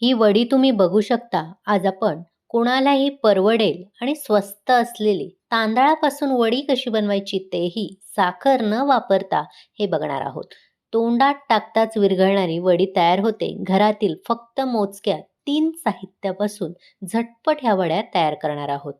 ही वडी तुम्ही बघू शकता. आज आपण कोणालाही परवडेल आणि स्वस्त असलेली तांदळापासून वडी कशी बनवायची तेही साखर न वापरता हे बघणार आहोत. तोंडात टाकताच विरघळणारी वडी तयार होते. घरातील फक्त मोजक्या 3 साहित्यापासून झटपट ह्या वड्या तयार करणार आहोत.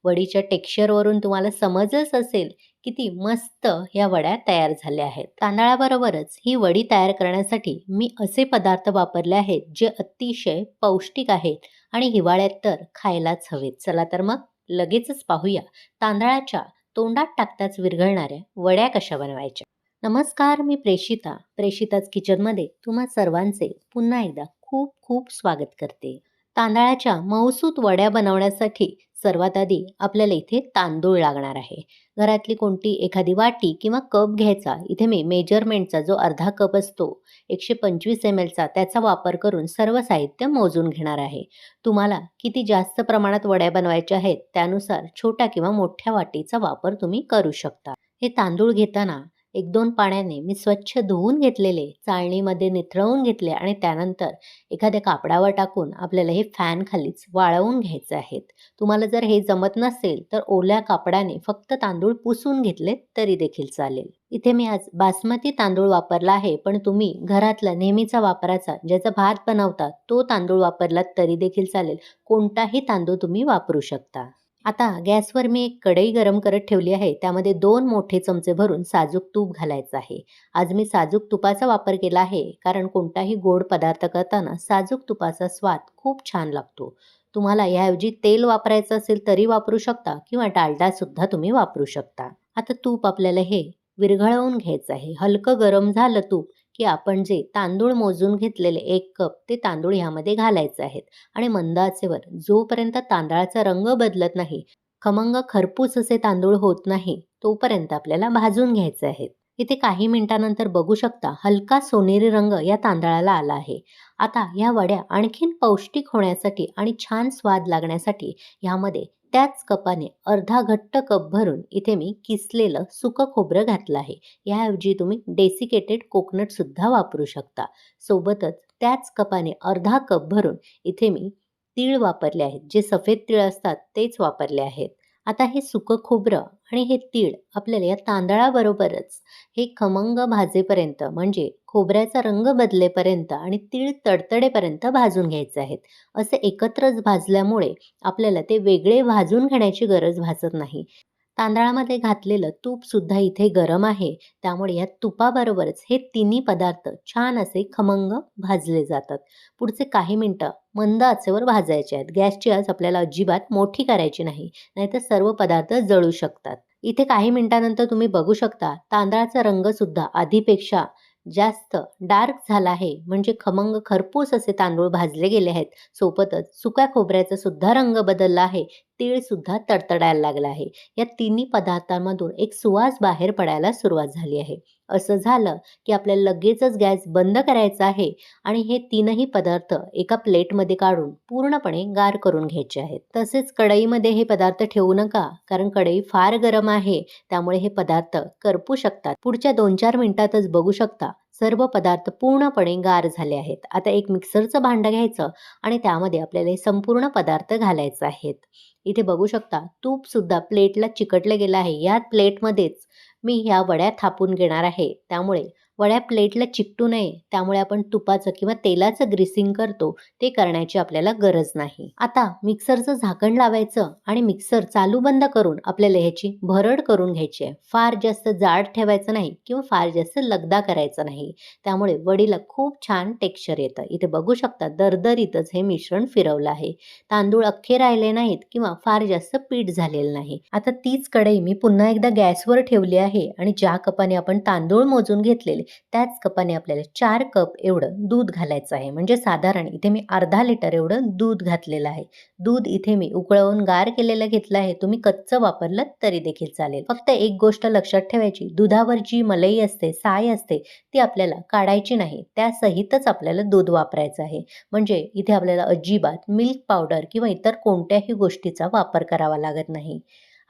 वडीच्या टेक्स्चरवरून तुम्हाला समजच असेल किती मस्त ह्या वड्या तयार झाल्या आहेत. तांदळाबरोबरच ही वडी तयार करण्यासाठी मी असे पदार्थ वापरले आहेत जे अतिशय पौष्टिक आहेत आणि हिवाळ्यात तर खायलाच हवेत. चला तर मग लगेचच पाहूया तांदळाच्या तोंडात टाकताच विरघळणाऱ्या वड्या कशा बनवायच्या. नमस्कार, मी प्रेषिता. प्रेषिताच किचनमध्ये तुम्हा सर्वांचे पुन्हा एकदा खूप खूप स्वागत करते. तांदळाच्या मऊसूत वड्या बनवण्यासाठी सर्वात आधी आपल्याला इथे तांदूळ लागणार आहे. घरातली कोणती एखादी वाटी किंवा कप घ्यायचा. इथे मी मेजरमेंटचा जो अर्धा कप असतो 125 ml चा त्याचा वापर करून सर्व साहित्य मोजून घेणार आहे. तुम्हाला किती जास्त प्रमाणात वड्या बनवायच्या आहेत त्यानुसार छोट्या किंवा मोठ्या वाटीचा वापर तुम्ही करू शकता. हे तांदूळ घेताना 1-2 पाण्याने मी स्वच्छ धुवून घेतलेले चाळणीमध्ये निथळवून घेतले आणि त्यानंतर एखाद्या कापडावर टाकून आपल्याला हे फॅन खालीच वाळवून घ्यायचे आहेत. तुम्हाला जर हे जमत नसेल तर ओल्या कापडाने फक्त तांदूळ पुसून घेतले तरी देखील चालेल. इथे मी आज बासमती तांदूळ वापरला आहे, पण तुम्ही घरातला नेहमीचा वापराचा ज्याचा भात बनवता तो तांदूळ वापरलात तरी देखील चालेल. कोणताही तांदूळ तुम्ही वापरू शकता. आता गॅसवर मी एक कढई गरम करत ठेवली आहे. त्यामध्ये 2 मोठे चमचे भरून साजूक तूप घालायचं आहे. आज मी साजूक तुपाचा वापर केला आहे कारण कोणताही गोड पदार्थ करताना साजूक तुपाचा स्वाद खूप छान लागतो. तुम्हाला याऐवजी तेल वापरायचं असेल तरी वापरू शकता किंवा डालडा सुद्धा तुम्ही वापरू शकता. आता तूप आपल्याला हे विरघळवून घ्यायचं आहे. हलकं गरम झालं तूप की आपण जे तांदूळ मोजून घेतलेले 1 कप ते तांदूळ ह्यामध्ये घालायचे आहेत आणि मंद आचेवर जोपर्यंत तांदळाचा रंग बदलत नाही, खमंग खरपूस असे तांदूळ होत नाही, तोपर्यंत आपल्याला भाजून घ्यायचे आहेत. इथे काही मिनिटांनंतर बघू शकता हलका सोनेरी रंग या तांदळाला आला आहे. आता या वड्या आणखीन पौष्टिक होण्यासाठी आणि छान स्वाद लागण्यासाठी ह्यामध्ये त्याच कपाने अर्धा घट्ट कप भरून इथे मी किसलेलं सुकं खोबरं घातलं आहे. याऐवजी तुम्ही डेसिकेटेड कोकोनट सुद्धा वापरू शकता. सोबतच त्याच कपाने अर्धा कप भरून इथे मी तीळ वापरले आहेत. जे सफेद तीळ असतात तेच वापरले आहेत. आता हे सुकं खोबरं आणि हे तीळ आपल्याला या तांदळाबरोबरच हे खमंग भाजेपर्यंत म्हणजे खोबऱ्याचा रंग बदलेपर्यंत आणि तीळ तडतडेपर्यंत भाजून घ्यायचे आहेत. असे एकत्रच भाजल्यामुळे आपल्याला ते वेगळे भाजून घेण्याची गरज भासत नाही. तांदळामध्ये घातलेलं तूप सुद्धा इथे गरम आहे, त्यामुळे या तुपाबरोबरच हे तिन्ही पदार्थ छान असे खमंग भाजले जातात. पुढचे काही मिनिटं मंद आचेवर भाजायचे आहेत. गॅसची आच आपल्याला अजिबात मोठी करायची नाही, नाहीतर सर्व पदार्थ जळू शकतात. इथे काही मिनिटांनंतर तुम्ही बघू शकता तांदळाचा रंग सुद्धा आधीपेक्षा जास्त डार्क झाला आहे, म्हणजे खमंग खरपूस असे तांदूळ भाजले गेले आहेत. सोबतच सुक्या खोबऱ्याचा सुद्धा रंग बदलला आहे. तीळ सुद्धा तडतडायला लागला आहे. या तिन्ही पदार्थांमधून एक सुवास बाहेर पडायला सुरुवात झाली आहे. असं झालं की आपल्याला लगेचच गॅस बंद करायचा आहे आणि हे तीनही पदार्थ एका प्लेटमध्ये काढून पूर्णपणे गार करून घ्यायचे आहेत. तसेच कढईमध्ये हे पदार्थ ठेवू नका, कारण कढई फार गरम आहे, त्यामुळे हे पदार्थ करपू शकतात. पुढच्या 2-4 मिनिटातच बघू शकता सर्व पदार्थ पूर्णपणे गार झाले आहेत. आता एक मिक्सरचं भांडं घ्यायचं आणि त्यामध्ये आपल्याला हे संपूर्ण पदार्थ घालायचे आहेत. इथे बघू शकता तूप सुद्धा प्लेटला चिकटलं गेलं आहे. या प्लेटमध्येच मी ह्या वड्या थापून घेणार आहे. त्यामुळे वड्या प्लेटला चिकटू नये, त्यामुळे आपण तुपाचं किंवा तेलाचं ग्रीसिंग करतो ते करण्याची आपल्याला गरज नाही. आता मिक्सरचं झाकण लावायचं आणि मिक्सर चालू बंद करून आपल्याला ह्याची भरड करून घ्यायची आहे. फार जास्त जाड ठेवायचं नाही किंवा फार जास्त लगदा करायचा नाही, त्यामुळे वडीला खूप छान टेक्स्चर येतं. इथे बघू शकता दरदरीतच हे मिश्रण फिरवलं आहे. तांदूळ अख्खे राहिले नाहीत किंवा फार जास्त पीठ झालेलं नाही. आता तीच कढई मी पुन्हा एकदा गॅसवर ठेवली आहे आणि ज्या कपाने आपण तांदूळ मोजून घेतलेले त्याच कपाने आपल्याला 4 कप एवढं दूध घालायचं आहे. म्हणजे साधारण इथे मी अर्धा लिटर एवढं दूध घातलेलं आहे. दूध इथे मी उकळवून गार केलेलं घेतलं आहे. तुम्ही कच्चं वापरलं तरी देखील चालेल. फक्त एक गोष्ट लक्षात ठेवायची, दुधावर जी मलई असते, साय असते, ती आपल्याला काढायची नाही. त्यासहितच आपल्याला दूध वापरायचं आहे. म्हणजे इथे आपल्याला अजिबात मिल्क पावडर किंवा इतर कोणत्याही गोष्टीचा वापर करावा लागत नाही.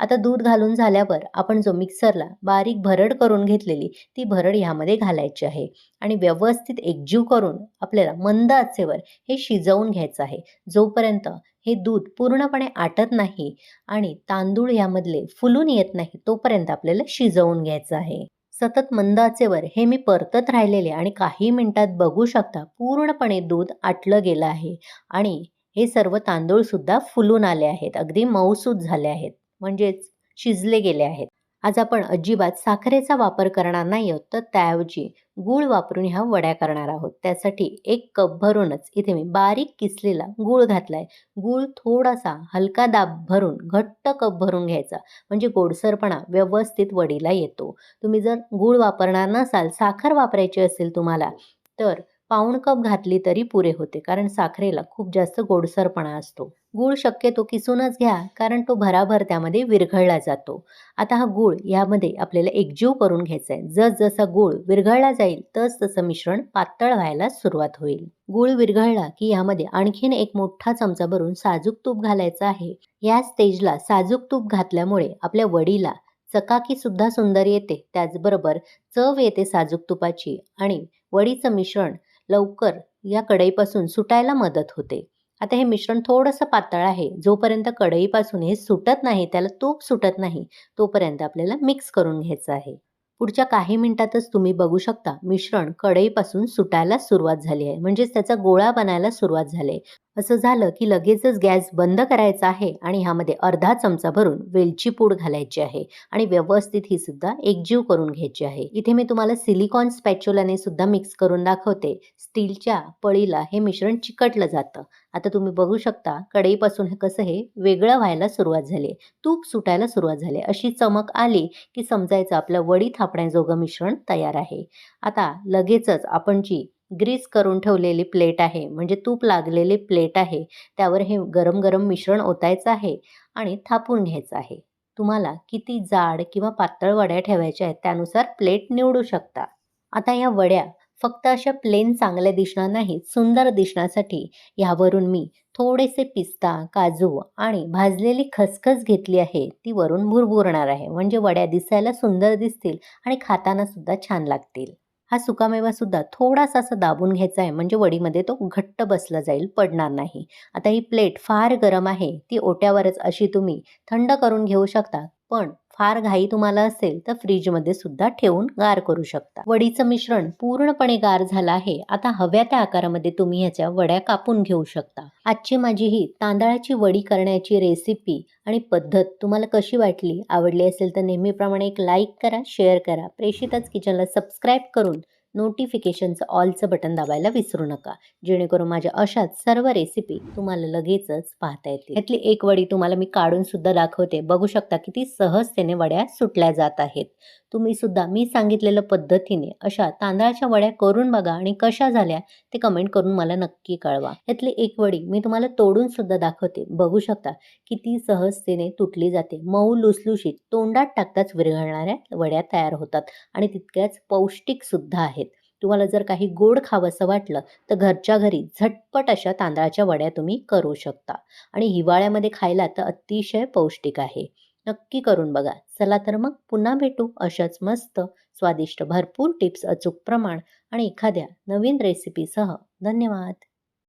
आता दूध घालून झाल्यावर आपण जो मिक्सरला बारीक भरड करून घेतलेली ती भरड ह्यामध्ये घालायची आहे आणि व्यवस्थित एकजीव करून आपल्याला मंद आचेवर हे शिजवून घ्यायचं आहे. जोपर्यंत हे दूध पूर्णपणे आटत नाही आणि तांदूळ यामधले फुलून येत नाही तोपर्यंत आपल्याला शिजवून घ्यायचं आहे. सतत मंद आचेवर हे मी परतत राहिलेले आणि काही मिनिटात बघू शकता पूर्णपणे दूध आटलं गेलं आहे आणि हे सर्व तांदूळ सुद्धा फुलून आले आहेत. अगदी मऊसूत झाले आहेत. म्हणजेच शिजले गेले आहेत. आज आपण अजिबात साखरेचा वापर करणार नाही आहोत, तर त्याऐवजी गूळ वापरून ह्या वड्या करणार आहोत. त्यासाठी 1 कप भरूनच इथे मी बारीक किसलेला गूळ घातलाय. गूळ थोडासा हलका दाब भरून घट्ट कप भरून घ्यायचा, म्हणजे गोडसरपणा व्यवस्थित वडीला येतो. तुम्ही जर गूळ वापरणार नसाल, साखर वापरायची असेल तुम्हाला, तर पाऊण कप घातली तरी पुरे होते, कारण साखरेला खूप जास्त गोडसरपणा असतो. गूळ शक्यतो किसूनच घ्या, कारण तो भराभर त्यामध्ये विरघळला जातो. आता हा गूळ यामध्ये आपल्याला एकजीव करून घ्यायचा आहे. जसजसा गूळ विरघळला जाईल तसं मिश्रण पातळ व्हायला सुरुवात होईल. गूळ विरघळला की यामध्ये आणखीन 1 मोठा चमचा भरून साजूक तूप घालायचं आहे. या स्टेजला साजूक तूप घातल्यामुळे आपल्या वडीला चकाकी सुद्धा सुंदर येते. त्याचबरोबर चव येते साजूक तुपाची आणि वडीचं मिश्रण लवकर या कढईपासून सुटायला मदत होते. आता हे मिश्रण थोडंसं पातळ आहे. जोपर्यंत कढईपासून हे सुटत नाही, त्याला तूप सुटत नाही, तोपर्यंत आपल्याला मिक्स करून घ्यायचं आहे. पुढच्या काही मिनिटातच तुम्ही बघू शकता मिश्रण कढईपासून सुटायला सुरुवात झाली आहे. म्हणजेच त्याचा गोळा बनायला सुरुवात झाली आहे. असं झालं की लगेचच गॅस बंद करायचा आहे आणि ह्यामध्ये अर्धा चमचा भरून वेलची पूड घालायची आहे आणि व्यवस्थित ही सुद्धा एकजीव करून घ्यायची आहे. इथे मी तुम्हाला सिलिकॉन स्पॅच्युलाने सुद्धा मिक्स करून दाखवते. स्टीलच्या पळीला हे मिश्रण चिकटलं जातं. आता तुम्ही बघू शकता कढईपासून हे कसं हे वेगळं व्हायला सुरुवात झाली आहे. तूप सुटायला सुरुवात झाली. अशी चमक आली की समजायचं आपलं वडी थापण्याजोगं मिश्रण तयार आहे. आता लगेचच आपण जी ग्रीस करून ठेवलेली प्लेट आहे, म्हणजे तूप लागलेली प्लेट आहे, त्यावर हे गरम गरम मिश्रण ओतायचं आहे आणि थापून घ्यायचं आहे. तुम्हाला किती जाड किंवा पातळ वड्या ठेवायच्या आहेत त्यानुसार प्लेट निवडू शकता. आता या वड्या फक्त अशा प्लेन चांगल्या दिसणार नाहीत, सुंदर दिसण्यासाठी यावरून मी थोडेसे पिस्ता, काजू आणि भाजलेली खसखस घेतली आहे. ती वरून भुरभुरणार आहे, म्हणजे वड्या दिसायला सुंदर दिसतील आणि खाताना सुद्धा छान लागतील. हा सुकामेवा सुद्धा थोडासा असा दाबून घ्यायचा आहे, म्हणजे वडीमध्ये तो घट्ट बसला जाईल, पडणार नाही. आता ही प्लेट फार गरम आहे, ती ओट्यावरच अशी तुम्ही थंड करून घेऊ शकता. पण फार घाई तुम्हाला असेल तर फ्रीजमध्ये सुद्धा ठेवून गार करू शकता. वडीचं मिश्रण पूर्णपणे गार झालं आहे. आता हव्या त्या आकारामध्ये तुम्ही ह्याच्या वड्या कापून घेऊ शकता. आजची माझी ही तांदळाची वडी करण्याची रेसिपी आणि पद्धत तुम्हाला कशी वाटली? आवडली असेल तर नेहमीप्रमाणे एक लाईक करा, शेअर करा. प्रेषिताच किचनला सबस्क्राईब करून नोटिफिकेशनचं ऑलचं बटन दाबायला विसरू नका, जेणेकरून माझ्या अशाच सर्व रेसिपी तुम्हाला लगेचच पाहता येतील. यातली एक वडी तुम्हाला मी काढून सुद्धा दाखवते. बघू शकता किती सहजतेने वड्या सुटल्या जात आहेत. तुम्ही सुद्धा मी सांगितलेल्या पद्धतीने अशा तांदळाच्या वड्या करून बघा आणि कशा झाल्या ते कमेंट करून मला नक्की कळवा. यातली एक वडी मी तुम्हाला तोडून सुद्धा दाखवते. बघू शकता किती सहजतेने तुटली जाते. मऊ लुसलुशीत तोंडात टाकताच विरघळणाऱ्या वड्या तयार होतात आणि तितक्याच पौष्टिक सुद्धा आहेत. तुम्हाला जर काही गोड खावंसं वाटलं तर घरच्या घरी झटपट अशा तांदळाच्या वड्या तुम्ही करू शकता आणि हिवाळ्यामध्ये खायला तर अतिशय पौष्टिक आहे. नक्की करून बघा. चला तर मग पुन्हा भेटू अशाच मस्त स्वादिष्ट भरपूर टिप्स, अचूक प्रमाण आणि एखाद्या नवीन रेसिपीसह. धन्यवाद.